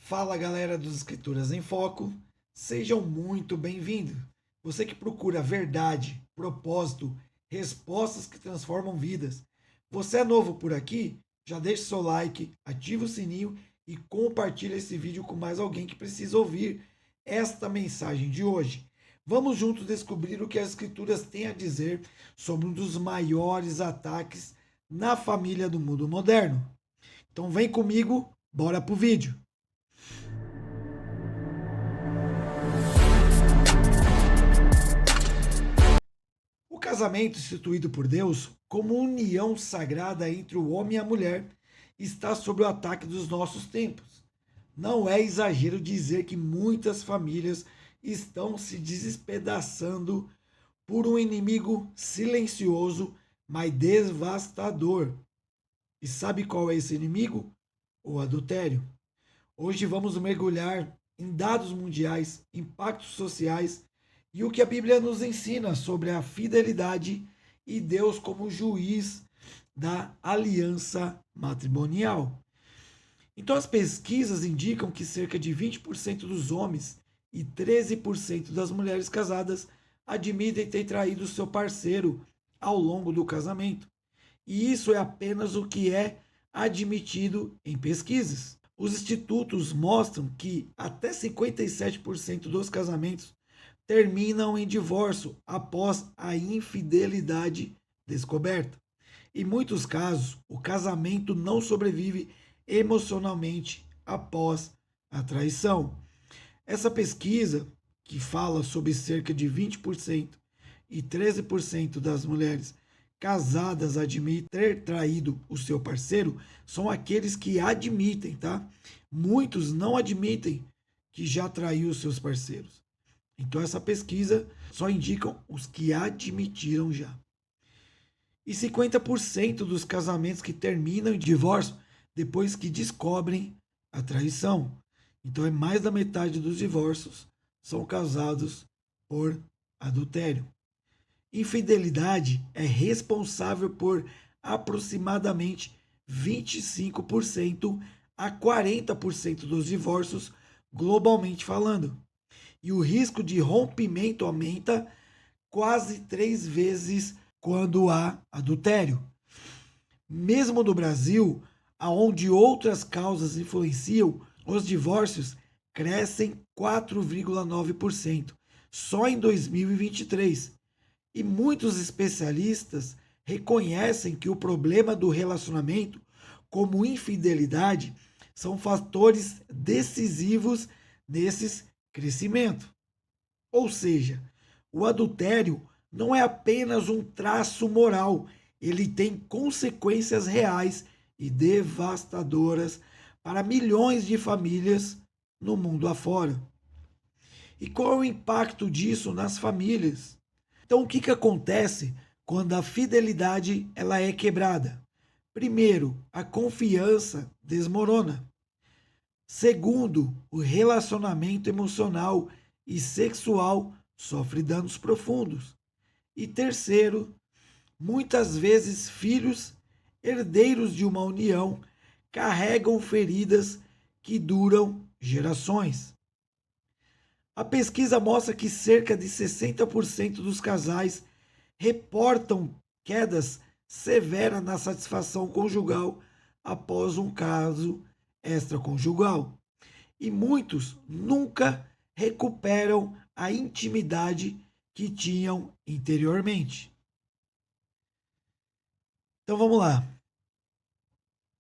Fala galera dos Escrituras em Foco, sejam muito bem-vindos. Você que procura verdade, propósito, respostas que transformam vidas. Você é novo por aqui? Já deixa o seu like, ativa o sininho e compartilha esse vídeo com mais alguém que precisa ouvir esta mensagem de hoje. Vamos juntos descobrir o que as Escrituras têm a dizer sobre um dos maiores ataques na família do mundo moderno. Então vem comigo, bora pro vídeo. O casamento instituído por Deus como união sagrada entre o homem e a mulher está sob o ataque dos nossos tempos. Não é exagero dizer que muitas famílias estão se despedaçando por um inimigo silencioso, mas devastador. E sabe qual é esse inimigo? O adultério. Hoje vamos mergulhar em dados mundiais, impactos sociais e o que a Bíblia nos ensina sobre a fidelidade e Deus como juiz da aliança matrimonial. Então, as pesquisas indicam que cerca de 20% dos homens e 13% das mulheres casadas admitem ter traído seu parceiro ao longo do casamento. E isso é apenas o que é admitido em pesquisas. Os institutos mostram que até 57% dos casamentos terminam em divórcio após a infidelidade descoberta. Em muitos casos, o casamento não sobrevive emocionalmente após a traição. Essa pesquisa, que fala sobre cerca de 20% e 13% das mulheres casadas admitem ter traído o seu parceiro, são aqueles que admitem, tá? Muitos não admitem que já traiu os seus parceiros. Então essa pesquisa só indica os que admitiram já. E 50% dos casamentos que terminam em divórcio depois que descobrem a traição. Então é mais da metade dos divórcios são causados por adultério. Infidelidade é responsável por aproximadamente 25% a 40% dos divórcios globalmente falando. E o risco de rompimento aumenta quase 3 vezes quando há adultério. Mesmo no Brasil, onde outras causas influenciam, os divórcios crescem 4,9% só em 2023. E muitos especialistas reconhecem que o problema do relacionamento, como infidelidade, são fatores decisivos nesses crescimento. Ou seja, o adultério não é apenas um traço moral, ele tem consequências reais e devastadoras para milhões de famílias no mundo afora. E qual é o impacto disso nas famílias? Então, o que acontece quando a fidelidade ela é quebrada? Primeiro, a confiança desmorona. Segundo, o relacionamento emocional e sexual sofre danos profundos. E terceiro, muitas vezes filhos, herdeiros de uma união, carregam feridas que duram gerações. A pesquisa mostra que cerca de 60% dos casais reportam quedas severas na satisfação conjugal após um caso extraconjugal. E muitos nunca recuperam a intimidade que tinham interiormente. Então vamos lá.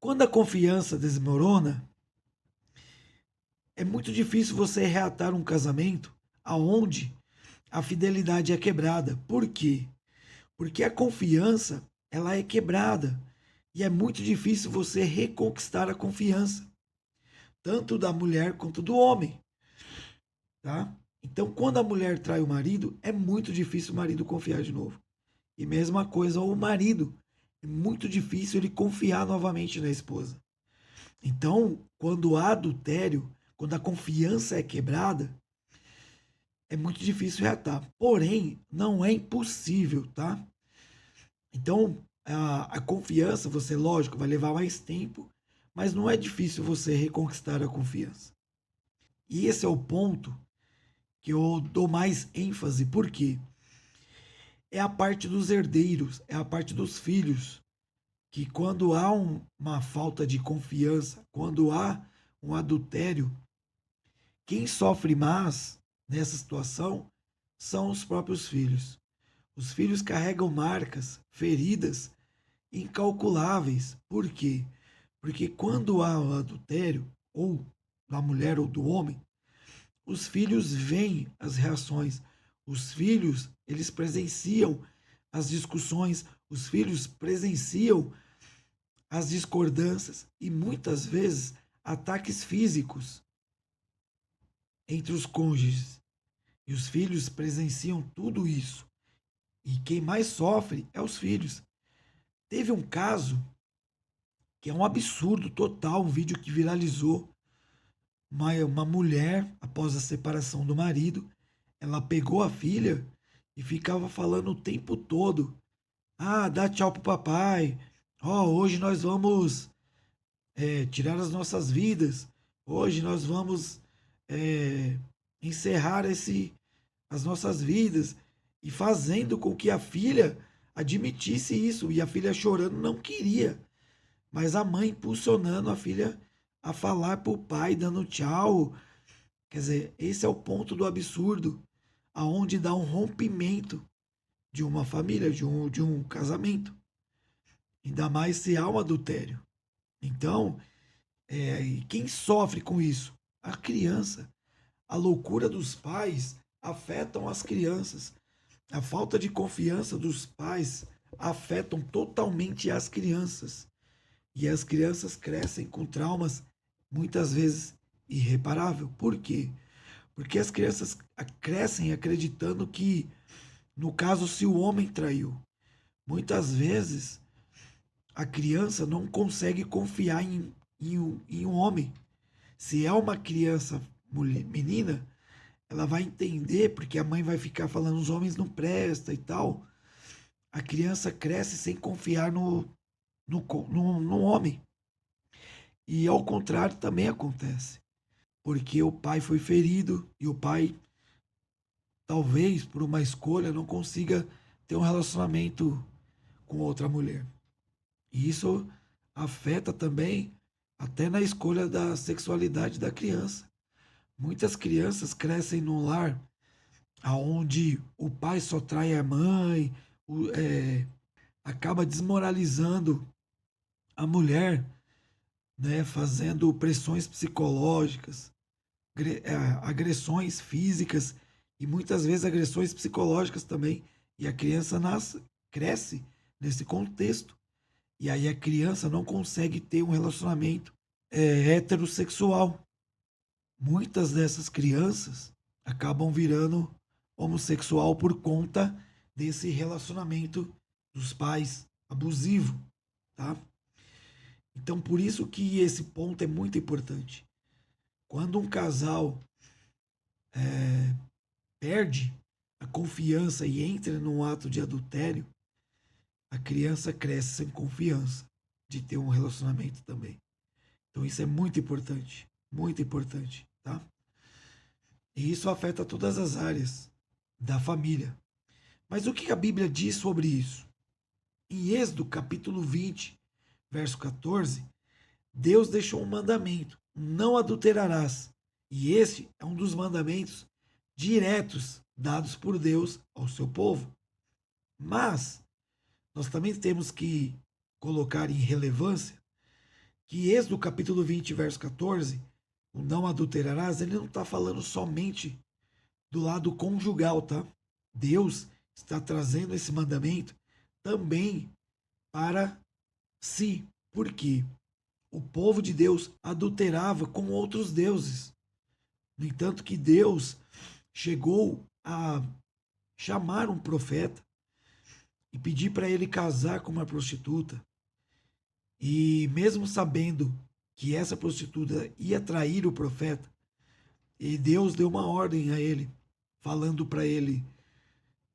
Quando a confiança desmorona, é muito difícil você reatar um casamento aonde a fidelidade é quebrada. Por quê? Porque a confiança, ela é quebrada. E é muito difícil você reconquistar a confiança, tanto da mulher quanto do homem, tá? Então, quando a mulher trai o marido, é muito difícil o marido confiar de novo. E mesma coisa o marido, é muito difícil ele confiar novamente na esposa. Então, quando há adultério, quando a confiança é quebrada, é muito difícil reatar. Porém, não é impossível, tá? Então, a confiança, você, lógico, vai levar mais tempo, mas não é difícil você reconquistar a confiança. E esse é o ponto que eu dou mais ênfase, porque é a parte dos herdeiros, é a parte dos filhos, que quando há uma falta de confiança, quando há um adultério, quem sofre mais nessa situação são os próprios filhos. Os filhos carregam marcas, feridas incalculáveis. Por quê? Porque quando há o adultério, ou da mulher ou do homem, os filhos veem as reações. Os filhos, eles presenciam as discussões, os filhos presenciam as discordâncias e muitas vezes ataques físicos entre os cônjuges. E os filhos presenciam tudo isso. E quem mais sofre é os filhos. Teve um caso que é um absurdo total, um vídeo que viralizou. Uma mulher, após a separação do marido, ela pegou a filha e ficava falando o tempo todo: Ah, dá tchau pro papai. Hoje nós vamos tirar as nossas vidas. Hoje nós vamos é, encerrar as nossas vidas. E fazendo com que a filha admitisse isso. E a filha chorando não queria. Mas a mãe impulsionando a filha a falar pro pai, dando tchau. Quer dizer, esse é o ponto do absurdo, aonde dá um rompimento de uma família, de um casamento. Ainda mais se há um adultério. Então, e quem sofre com isso? A criança. A loucura dos pais afetam as crianças. A falta de confiança dos pais afetam totalmente as crianças. E as crianças crescem com traumas muitas vezes irreparável. Por quê? Porque as crianças crescem acreditando que, no caso, se o homem traiu, muitas vezes a criança não consegue confiar em um homem. Se é uma criança menina, ela vai entender, porque a mãe vai ficar falando os homens não prestam e tal. A criança cresce sem confiar no homem. E ao contrário também acontece. Porque o pai foi ferido e o pai, talvez por uma escolha, não consiga ter um relacionamento com outra mulher. E isso afeta também até na escolha da sexualidade da criança. Muitas crianças crescem num lar onde o pai só trai a mãe, acaba desmoralizando a mulher, né, fazendo pressões psicológicas, agressões físicas e muitas vezes agressões psicológicas também. E a criança cresce nesse contexto. E aí a criança não consegue ter um relacionamento heterossexual. Muitas dessas crianças acabam virando homossexual por conta desse relacionamento dos pais abusivo, tá? Então por isso que esse ponto é muito importante. Quando um casal perde a confiança e entra num ato de adultério, a criança cresce sem confiança de ter um relacionamento também. Então isso é muito importante, tá? E isso afeta todas as áreas da família. Mas o que a Bíblia diz sobre isso? Em Êxodo capítulo 20, verso 14, Deus deixou um mandamento: não adulterarás. E esse é um dos mandamentos diretos dados por Deus ao seu povo. Mas nós também temos que colocar em relevância que Êxodo capítulo 20, verso 14, o não adulterarás, ele não está falando somente do lado conjugal, tá? Deus está trazendo esse mandamento também para si. Por quê? O povo de Deus adulterava com outros deuses. No entanto, que Deus chegou a chamar um profeta e pedir para ele casar com uma prostituta. E mesmo sabendo que essa prostituta ia trair o profeta, e Deus deu uma ordem a ele, falando para ele: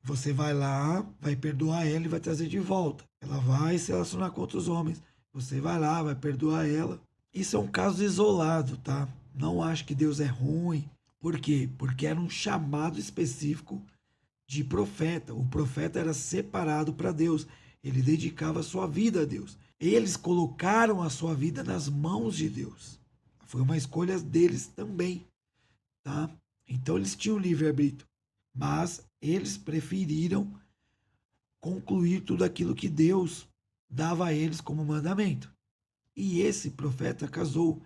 você vai lá, vai perdoar ela e vai trazer de volta. Ela vai se relacionar com outros homens. Você vai lá, vai perdoar ela. Isso é um caso isolado, tá? Não acho que Deus é ruim. Por quê? Porque era um chamado específico de profeta. O profeta era separado para Deus. Ele dedicava a sua vida a Deus. Eles colocaram a sua vida nas mãos de Deus. Foi uma escolha deles também, tá? Então eles tinham livre-arbítrio, mas eles preferiram concluir tudo aquilo que Deus dava a eles como mandamento. E esse profeta casou.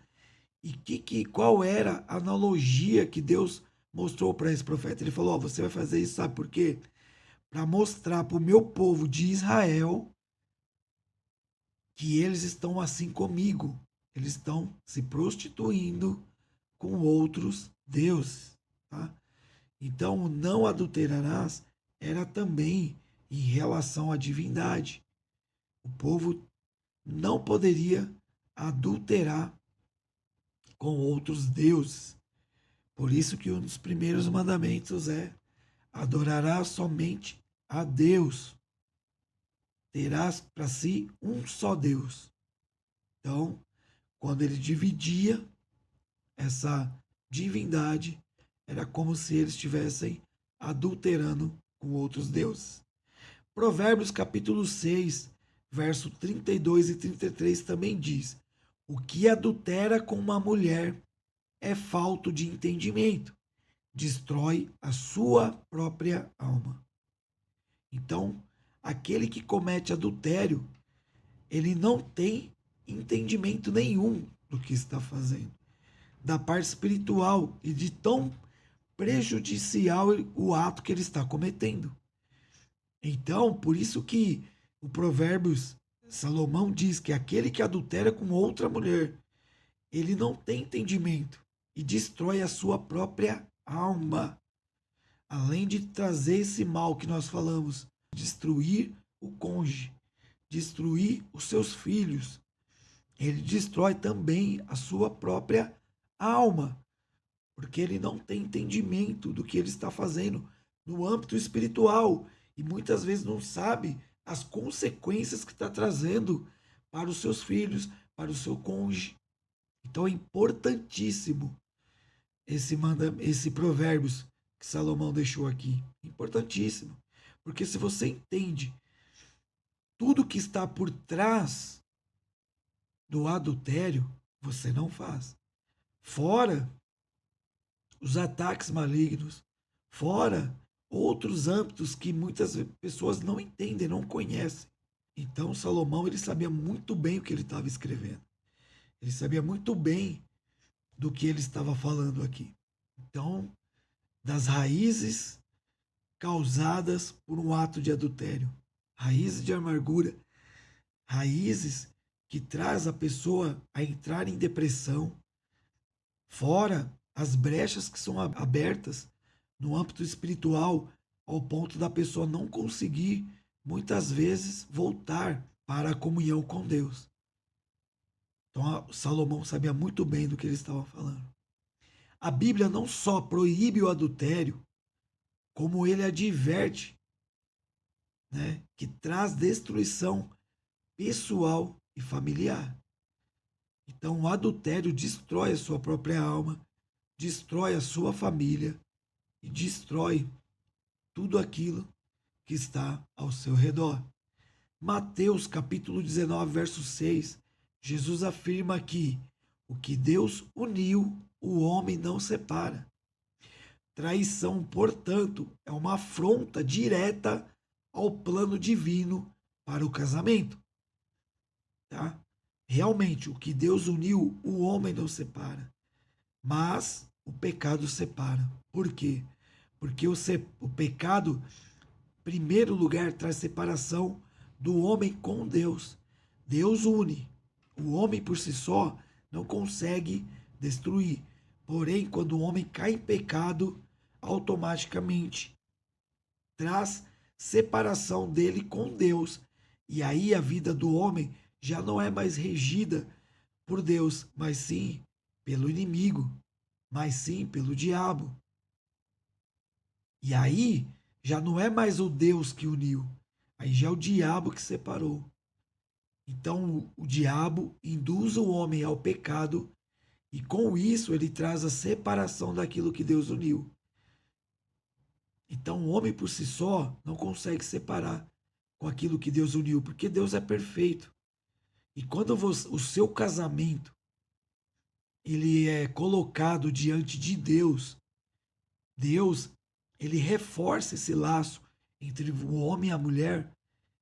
E qual era a analogia que Deus mostrou para esse profeta? Ele falou: você vai fazer isso, sabe por quê? Para mostrar para o meu povo de Israel que eles estão assim comigo. Eles estão se prostituindo com outros deuses. Tá? Então, não adulterarás era também em relação à divindade. O povo não poderia adulterar com outros deuses. Por isso que um dos primeiros mandamentos é: adorarás somente a Deus. Terás para si um só Deus. Então, quando ele dividia essa divindade, era como se eles estivessem adulterando com outros deuses. Provérbios capítulo 6, verso 32 e 33 também diz: o que adultera com uma mulher é falto de entendimento, destrói a sua própria alma. Então, aquele que comete adultério, ele não tem entendimento nenhum do que está fazendo, da parte espiritual, e de tão prejudicial o ato que ele está cometendo. Então, por isso que o Provérbios, Salomão diz que aquele que adultera com outra mulher, ele não tem entendimento e destrói a sua própria alma. Além de trazer esse mal que nós falamos, destruir o cônjuge, destruir os seus filhos, ele destrói também a sua própria alma, porque ele não tem entendimento do que ele está fazendo no âmbito espiritual e muitas vezes não sabe as consequências que está trazendo para os seus filhos, para o seu cônjuge. Então é importantíssimo esse provérbios que Salomão deixou aqui. Importantíssimo. Porque se você entende tudo que está por trás do adultério, você não faz. Fora os ataques malignos, fora outros âmbitos que muitas pessoas não entendem, não conhecem. Então Salomão, ele sabia muito bem o que ele estava escrevendo. Ele sabia muito bem do que ele estava falando aqui. Então, das raízes causadas por um ato de adultério, raízes de amargura, raízes que traz a pessoa a entrar em depressão, fora as brechas que são abertas no âmbito espiritual, ao ponto da pessoa não conseguir, muitas vezes, voltar para a comunhão com Deus. Então, Salomão sabia muito bem do que ele estava falando. A Bíblia não só proíbe o adultério, como ele adverte, né, que traz destruição pessoal e familiar. Então, o adultério destrói a sua própria alma, destrói a sua família e destrói tudo aquilo que está ao seu redor. Mateus capítulo 19, verso 6, Jesus afirma que o que Deus uniu, o homem não separa. Traição, portanto, é uma afronta direta ao plano divino para o casamento. Tá? Realmente, o que Deus uniu, o homem não separa. Mas o pecado separa. Por quê? Porque o pecado, em primeiro lugar, traz separação do homem com Deus. Deus une. O homem por si só não consegue destruir. Porém, quando o homem cai em pecado, automaticamente traz separação dele com Deus. E aí a vida do homem já não é mais regida por Deus, mas sim pelo inimigo, mas sim pelo diabo. E aí já não é mais o Deus que uniu, aí já é o diabo que separou. Então o diabo induz o homem ao pecado E com isso ele traz a separação daquilo que Deus uniu. Então o homem por si só não consegue separar com aquilo que Deus uniu, porque Deus é perfeito. E quando o seu casamento ele é colocado diante de Deus, Deus ele reforça esse laço entre o homem e a mulher,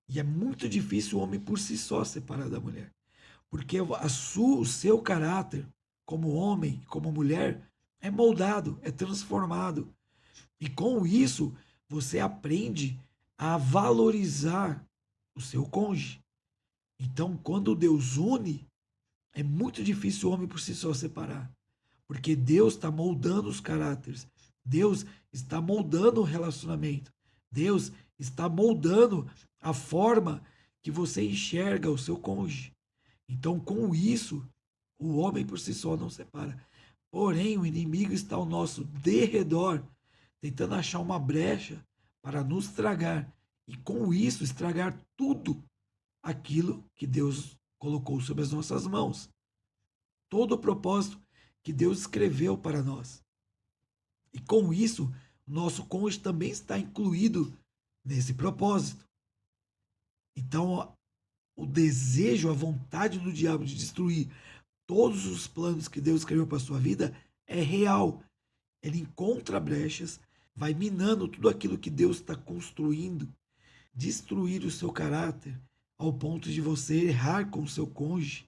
e é muito difícil o homem por si só separar da mulher, porque o seu caráter como homem, como mulher, é moldado, é transformado. E com isso, você aprende a valorizar o seu cônjuge. Então, quando Deus une, é muito difícil o homem por si só separar. Porque Deus está moldando os caráteres. Deus está moldando o relacionamento. Deus está moldando a forma que você enxerga o seu cônjuge. Então, com isso, o homem por si só não separa. Porém, o inimigo está ao nosso derredor, tentando achar uma brecha para nos tragar. E com isso, estragar tudo aquilo que Deus colocou sobre as nossas mãos. Todo o propósito que Deus escreveu para nós. E com isso, o nosso cônjuge também está incluído nesse propósito. Então, o desejo, a vontade do diabo de destruir todos os planos que Deus escreveu para a sua vida é real. Ele encontra brechas, vai minando tudo aquilo que Deus está construindo, destruir o seu caráter, ao ponto de você errar com o seu cônjuge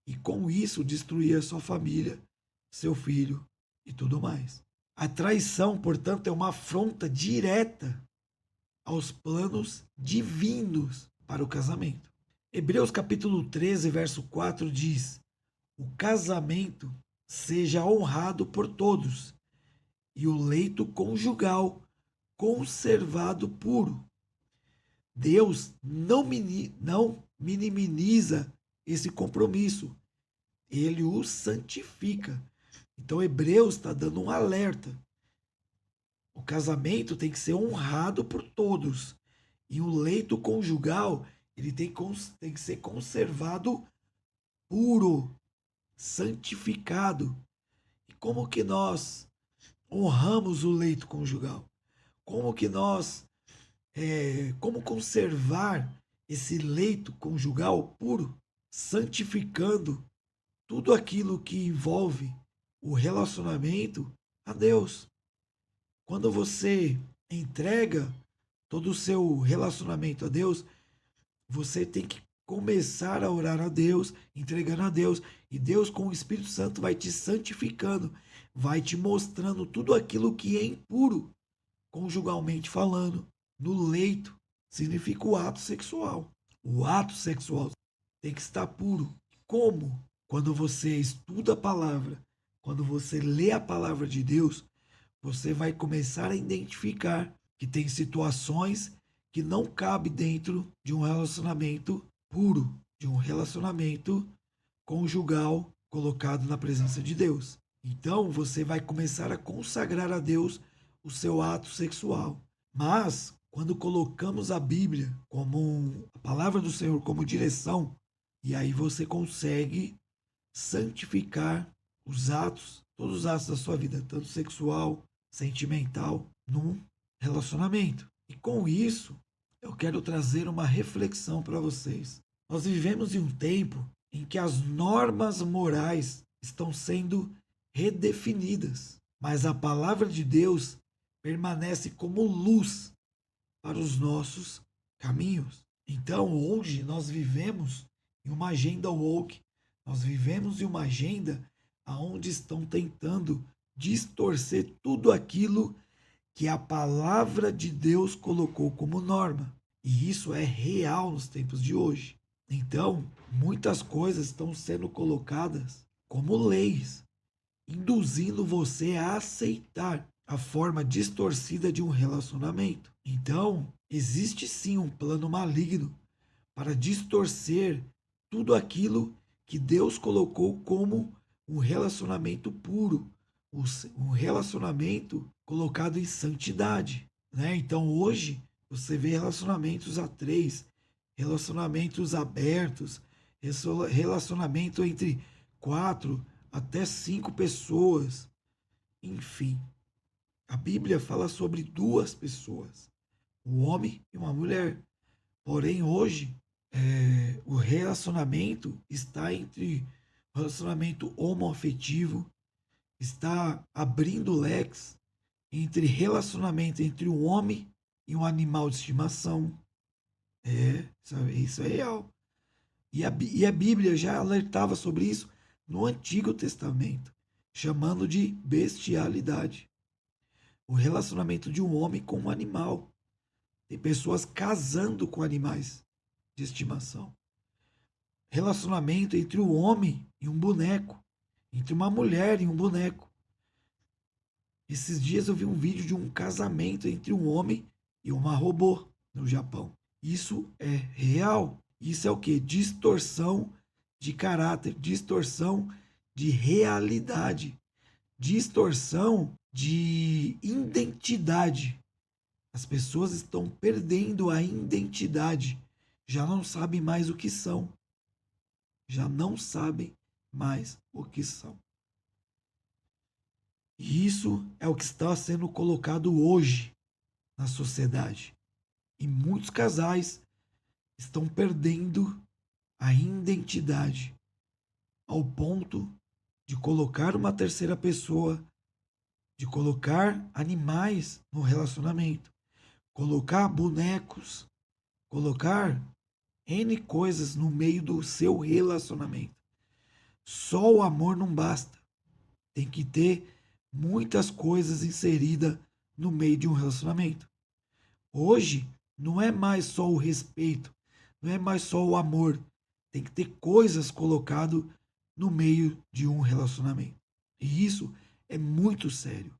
e com isso destruir a sua família, seu filho e tudo mais. A traição, portanto, é uma afronta direta aos planos divinos para o casamento. Hebreus capítulo 13, verso 4 diz: o casamento seja honrado por todos e o leito conjugal conservado puro. Deus não minimiza esse compromisso, ele o santifica. Então, Hebreus está dando um alerta. O casamento tem que ser honrado por todos. E o leito conjugal, ele tem que ser conservado puro, santificado. E como que nós honramos o leito conjugal? Como que como conservar esse leito conjugal puro? Santificando tudo aquilo que envolve o relacionamento a Deus. Quando você entrega todo o seu relacionamento a Deus, você tem que começar a orar a Deus, entregando a Deus, e Deus com o Espírito Santo vai te santificando, vai te mostrando tudo aquilo que é impuro, conjugalmente falando. No leito significa o ato sexual. O ato sexual tem que estar puro. Como? Quando você estuda a palavra, quando você lê a palavra de Deus, você vai começar a identificar que tem situações que não cabe dentro de um relacionamento puro, de um relacionamento conjugal colocado na presença de Deus. Então você vai começar a consagrar a Deus o seu ato sexual. Mas quando colocamos a Bíblia como a palavra do Senhor como direção, e aí você consegue santificar os atos, todos os atos da sua vida, tanto sexual, sentimental, num relacionamento. E com isso, eu quero trazer uma reflexão para vocês. Nós vivemos em um tempo em que as normas morais estão sendo redefinidas, mas a palavra de Deus permanece como luz para os nossos caminhos. Então, hoje nós vivemos em uma agenda woke, nós vivemos em uma agenda onde estão tentando distorcer tudo aquilo que a palavra de Deus colocou como norma. E isso é real nos tempos de hoje. Então, muitas coisas estão sendo colocadas como leis, induzindo você a aceitar a forma distorcida de um relacionamento. Então, existe sim um plano maligno para distorcer tudo aquilo que Deus colocou como um relacionamento puro, um relacionamento colocado em santidade, né? Então hoje você vê relacionamentos a três, relacionamentos abertos, relacionamento entre 4 até 5 pessoas. Enfim, a Bíblia fala sobre 2 pessoas, um homem e uma mulher. Porém, hoje, o relacionamento está entre o relacionamento homoafetivo, está abrindo leques entre relacionamento entre um homem e um animal de estimação. Isso é real. E a Bíblia já alertava sobre isso no Antigo Testamento, chamando de bestialidade. O relacionamento de um homem com um animal. Tem pessoas casando com animais de estimação. Relacionamento entre um homem e um boneco. Entre uma mulher e um boneco. Esses dias eu vi um vídeo de um casamento entre um homem e uma robô no Japão. Isso é real. Isso é o que? Distorção de caráter, distorção de realidade, distorção de identidade. As pessoas estão perdendo a identidade, já não sabem mais o que são. Já não sabem mais o que são. E isso é o que está sendo colocado hoje na sociedade. E muitos casais estão perdendo a identidade ao ponto de colocar uma terceira pessoa, de colocar animais no relacionamento, colocar bonecos, colocar N coisas no meio do seu relacionamento. Só o amor não basta. Tem que ter muitas coisas inseridas no meio de um relacionamento. Hoje, não é mais só o respeito, não é mais só o amor. Tem que ter coisas colocado no meio de um relacionamento. E isso é muito sério.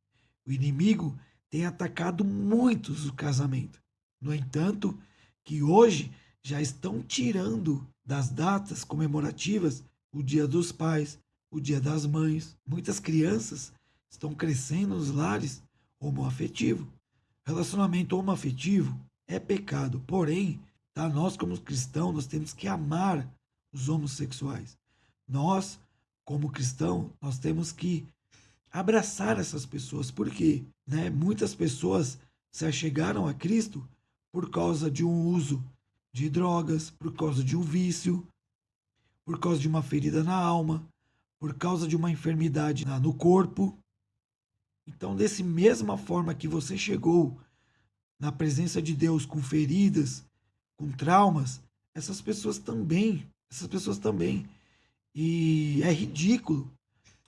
O inimigo tem atacado muitos o casamento. No entanto, que hoje já estão tirando das datas comemorativas o Dia dos Pais, o Dia das Mães. Muitas crianças estão crescendo nos lares homoafetivos. Relacionamento homoafetivo é pecado, porém, tá, nós como cristãos, nós temos que amar os homossexuais. Nós, como cristãos, nós temos que abraçar essas pessoas, porque, né, muitas pessoas se achegaram a Cristo por causa de um uso de drogas, por causa de um vício, por causa de uma ferida na alma, por causa de uma enfermidade no corpo. Então, dessa mesma forma que você chegou na presença de Deus com feridas, com traumas, essas pessoas também. E é ridículo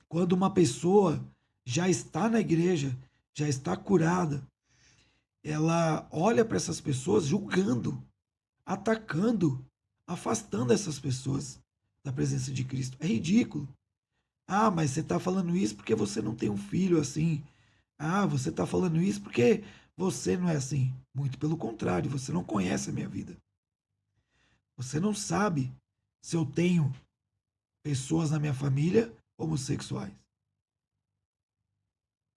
quando uma pessoa já está na igreja, já está curada, ela olha para essas pessoas julgando, atacando, afastando essas pessoas da presença de Cristo. É ridículo. Ah, mas você está falando isso porque você não tem um filho assim. Ah, você está falando isso porque você não é assim. Muito pelo contrário, você não conhece a minha vida. Você não sabe se eu tenho pessoas na minha família homossexuais.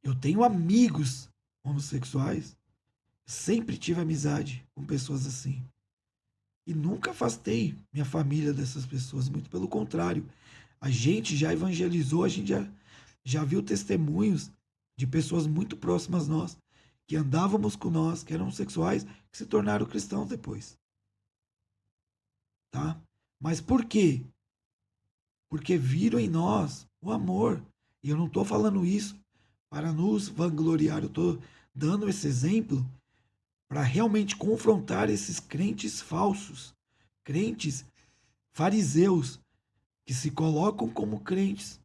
Eu tenho amigos homossexuais. Sempre tive amizade com pessoas assim. E nunca afastei minha família dessas pessoas. Muito pelo contrário. A gente já evangelizou, a gente já viu testemunhos de pessoas muito próximas a nós, que andávamos com nós, que eram homossexuais, que se tornaram cristãos depois. Tá? Mas por quê? Porque viram em nós o amor. E eu não estou falando isso para nos vangloriar, eu estou dando esse exemplo para realmente confrontar esses crentes falsos, crentes fariseus, que se colocam como crentes,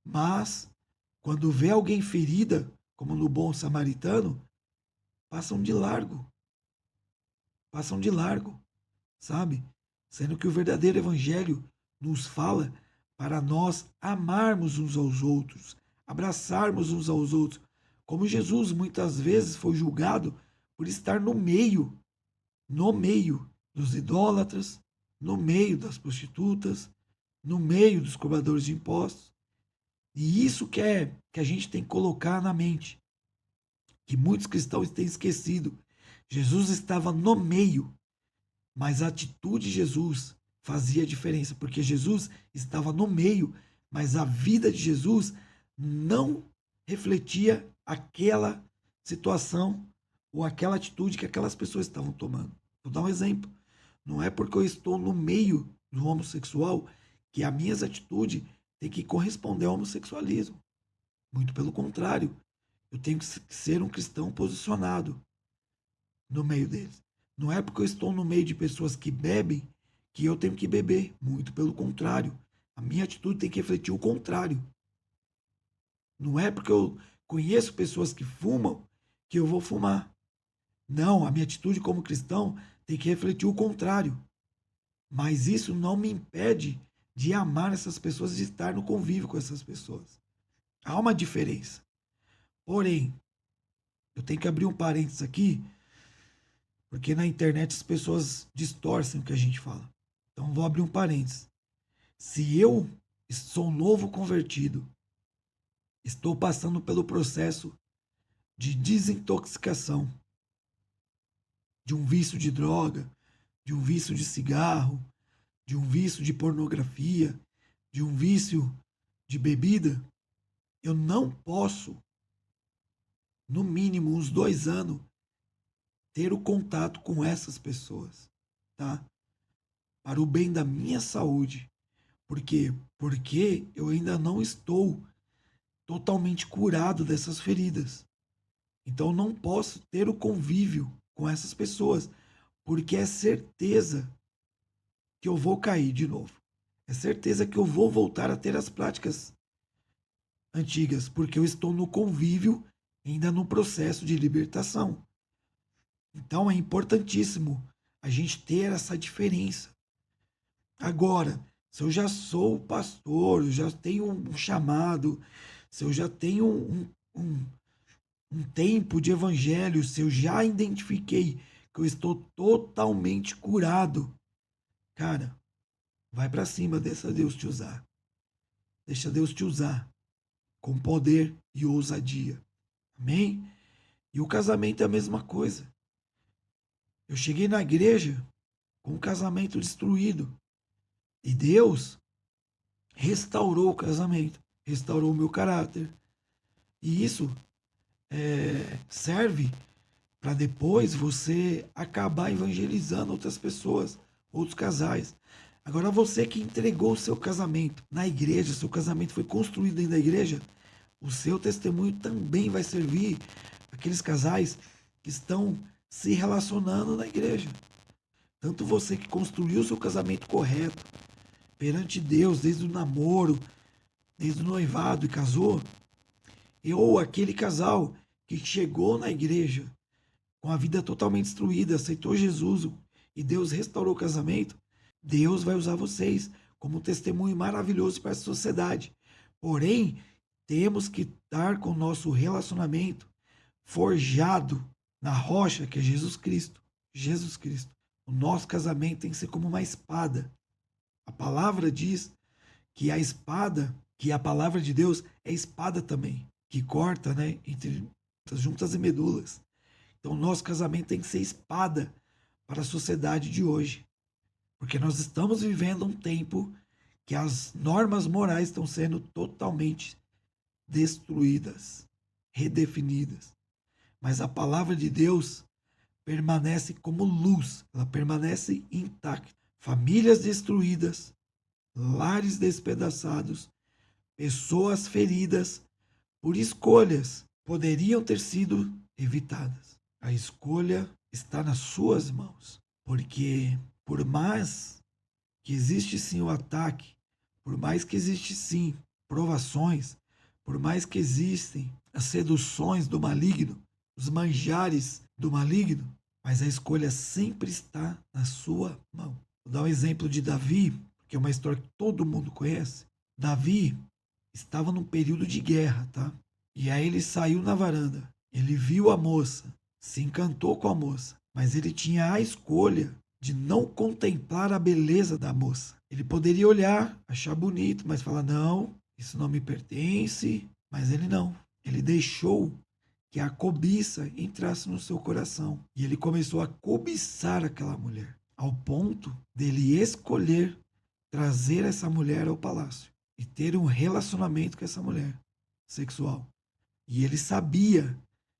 mas quando vê alguém ferida, como no bom samaritano, passam de largo. Passam de largo, sabe? Sendo que o verdadeiro evangelho nos fala para nós amarmos uns aos outros, abraçarmos uns aos outros, como Jesus muitas vezes foi julgado por estar no meio dos idólatras, no meio das prostitutas, no meio dos cobradores de impostos. E isso que a gente tem que colocar na mente, que muitos cristãos têm esquecido. Jesus estava no meio, mas a atitude de Jesus fazia diferença, porque Jesus estava no meio, mas a vida de Jesus não refletia aquela situação ou aquela atitude que aquelas pessoas estavam tomando. Vou dar um exemplo. Não é porque eu estou no meio do homossexual que as minhas atitudes têm que corresponder ao homossexualismo. Muito pelo contrário, eu tenho que ser um cristão posicionado no meio deles. Não é porque eu estou no meio de pessoas que bebem que eu tenho que beber. Muito pelo contrário. A minha atitude tem que refletir o contrário. Não é porque eu conheço pessoas que fumam que eu vou fumar. Não, a minha atitude como cristão tem que refletir o contrário. Mas isso não me impede de amar essas pessoas e de estar no convívio com essas pessoas. Há uma diferença. Porém, eu tenho que abrir um parênteses aqui, porque na internet as pessoas distorcem o que a gente fala. Então vou abrir um parênteses. Se eu sou novo convertido, estou passando pelo processo de desintoxicação de um vício de droga, de um vício de cigarro, de um vício de pornografia, de um vício de bebida, eu não posso, no mínimo uns 2 anos, ter o contato com essas pessoas, tá? Para o bem da minha saúde. Por quê? Porque eu ainda não estou totalmente curado dessas feridas. Então eu não posso ter o convívio com essas pessoas, porque é certeza que eu vou cair de novo. É certeza que eu vou voltar a ter as práticas antigas, porque eu estou no convívio, ainda no processo de libertação. Então é importantíssimo a gente ter essa diferença. Agora, se eu já sou pastor, eu já tenho um chamado, se eu já tenho um tempo de evangelho, se eu já identifiquei que eu estou totalmente curado, cara, vai para cima, deixa Deus te usar. Deixa Deus te usar com poder e ousadia. Amém? E o casamento é a mesma coisa. Eu cheguei na igreja com um casamento destruído. E Deus restaurou o casamento, restaurou o meu caráter. E isso serve para depois você acabar evangelizando outras pessoas, outros casais. Agora, você que entregou o seu casamento na igreja, seu casamento foi construído dentro da igreja, o seu testemunho também vai servir aqueles casais que estão se relacionando na igreja. Tanto você que construiu o seu casamento correto perante Deus, desde o namoro, desde o noivado e casou, ou aquele casal que chegou na igreja com a vida totalmente destruída, aceitou Jesus e Deus restaurou o casamento, Deus vai usar vocês como um testemunho maravilhoso para a sociedade. Porém, temos que estar com o nosso relacionamento forjado na rocha que é Jesus Cristo. Jesus Cristo. O nosso casamento tem que ser como uma espada. A palavra diz que a espada, que a palavra de Deus é espada também, que corta, né, entre as juntas e medulas. Então, o nosso casamento tem que ser espada para a sociedade de hoje. Porque nós estamos vivendo um tempo que as normas morais estão sendo totalmente destruídas, redefinidas. Mas a palavra de Deus permanece como luz, ela permanece intacta. Famílias destruídas, lares despedaçados, pessoas feridas por escolhas poderiam ter sido evitadas. A escolha está nas suas mãos, porque por mais que existe sim o ataque, por mais que existe sim provações, por mais que existem as seduções do maligno, os manjares do maligno, mas a escolha sempre está na sua mão. Vou dar um exemplo de Davi, que é uma história que todo mundo conhece. Davi estava num período de guerra, tá? E aí ele saiu na varanda, ele viu a moça, se encantou com a moça, mas ele tinha a escolha de não contemplar a beleza da moça. Ele poderia olhar, achar bonito, mas falar: não, isso não me pertence. Mas ele não. Ele deixou que a cobiça entrasse no seu coração. E ele começou a cobiçar aquela mulher, ao ponto dele escolher trazer essa mulher ao palácio. e ter um relacionamento com essa mulher sexual. E ele sabia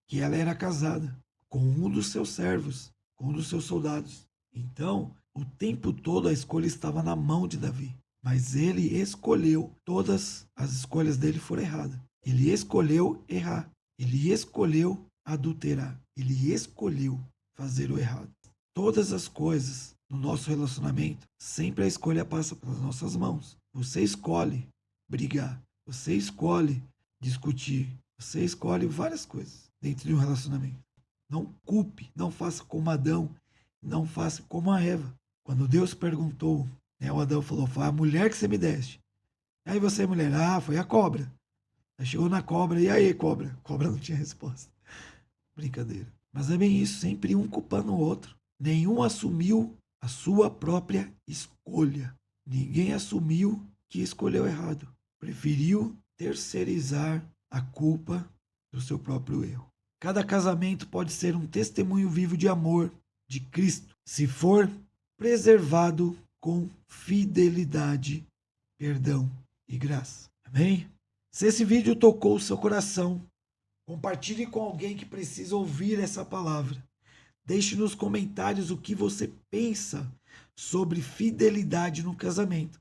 que ela era casada com um dos seus servos, com um dos seus soldados. Então, o tempo todo a escolha estava na mão de Davi. Mas ele escolheu, todas as escolhas dele foram erradas. Ele escolheu errar. Ele escolheu adulterar. Ele escolheu fazer o errado. Todas as coisas no nosso relacionamento, sempre a escolha passa pelas nossas mãos. Você escolhe brigar. Você escolhe discutir. Você escolhe várias coisas dentro de um relacionamento. Não culpe, não faça como Adão, não faça como a Eva. Quando Deus perguntou, o Adão falou, foi a mulher que você me deste. Aí você, mulher, foi a cobra. Aí chegou na cobra, e aí, cobra? Cobra não tinha resposta. Brincadeira. Mas é bem isso, sempre um culpando o outro. Nenhum assumiu a sua própria escolha. Ninguém assumiu que escolheu errado. Preferiu terceirizar a culpa do seu próprio erro. Cada casamento pode ser um testemunho vivo de amor de Cristo, se for preservado com fidelidade, perdão e graça. Amém? Se esse vídeo tocou o seu coração, compartilhe com alguém que precisa ouvir essa palavra. Deixe nos comentários o que você pensa sobre fidelidade no casamento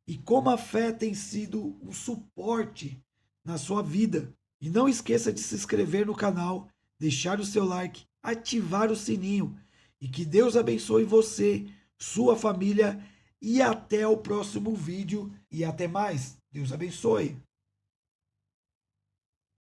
e como a fé tem sido um suporte na sua vida. E não esqueça de se inscrever no canal, deixar o seu like, ativar o sininho e que Deus abençoe você, sua família e até o próximo vídeo e até mais. Deus abençoe.